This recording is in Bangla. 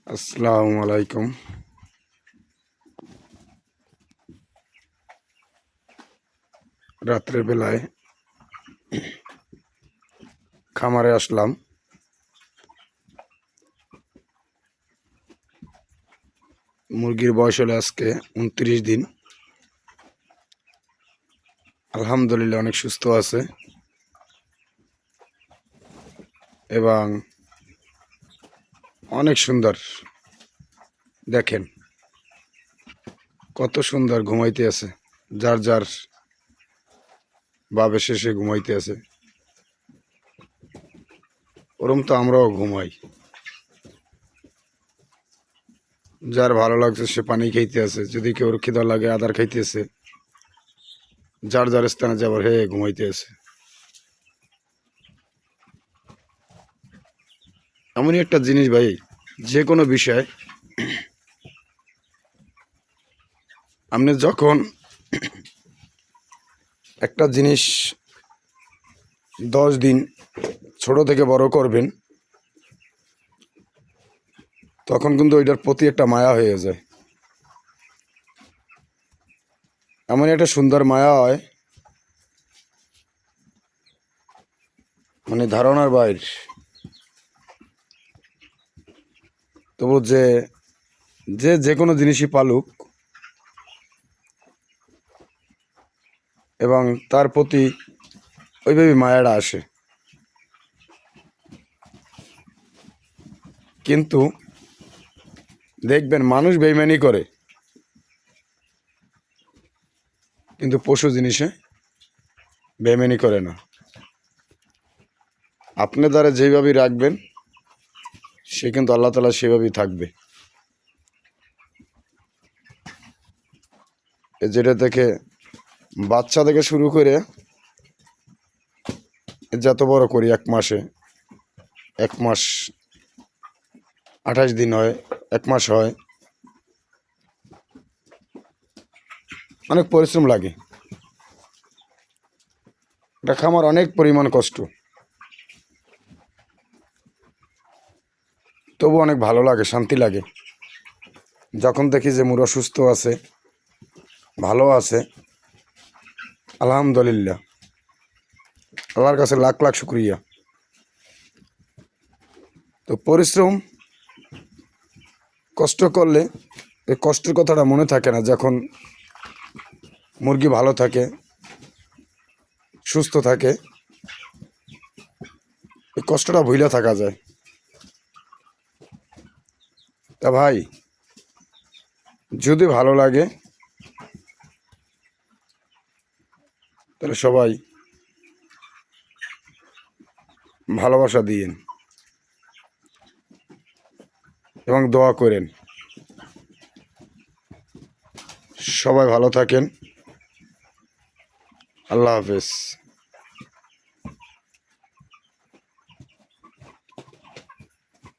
আসসালামু আলাইকুম। রাত্রের বেলায় খামারে আসলাম। মুরগির বয়স হলো আজকে 29 দিন। আলহামদুলিল্লাহ অনেক সুস্থ আছে এবং অনেক সুন্দর। দেখেন কত সুন্দর ঘুমাইতে আছে, যার যার ভাবে শেষে ঘুমাইতে আছে। ওরম তো আমরাও ঘুমাই। যার ভালো লাগছে সে পানি খাইতে আছে, যদি কেউ খিদা লাগে আদার খাইতেছে, যার যার স্থানে যাবার হে ঘুমাইতে আছে। এমনই একটা জিনিস ভাই, যে কোনো বিষয় আপনি যখন একটা জিনিস 10 দিন ছোট থেকে বড় করবেন, তখন কিন্তু ওইটার প্রতি একটা মায়া হয়ে যায়। এমন একটা সুন্দর মায়া হয়, মানে ধারণার বাইর। তবু যে যে যে কোনো জিনিসই পালুক এবং তার প্রতি ওইভাবে মায়াটা আসে। কিন্তু দেখবেন মানুষ বেইমানি করে, কিন্তু পশু জিনিসে বেইমানি করে না। আপনি দ্বারা যেভাবেই রাখবেন সে কিন্তু আল্লাহ তাআলা সেভাবেই থাকবে। যেটা থেকে বাচ্চা থেকে শুরু করে যত বড় করি, 1 মাসে 1 মাস 28 দিন হয়, 1 মাস হয়, অনেক পরিশ্রম লাগে। এটা খামার অনেক পরিমাণ কষ্ট, তবু অনেক ভালো লাগে, শান্তি লাগে যখন দেখি যে মুরগি সুস্থ আছে, ভালো আছে। আলহামদুলিল্লাহ, আল্লাহর কাছে লাখ লাখ শুক্রিয়া। তো পরিশ্রম কষ্ট করলে এই কষ্টের কথাটা মনে থাকে না। যখন মুরগি ভালো থাকে, সুস্থ থাকে, এই কষ্টটা ভুলে থাকা যায়। তা ভাই, যদি ভালো লাগে তাহলে সবাই ভালোবাসা দিয়েন এবং দোয়া করেন। সবাই ভালো থাকেন। আল্লাহ হাফেজ।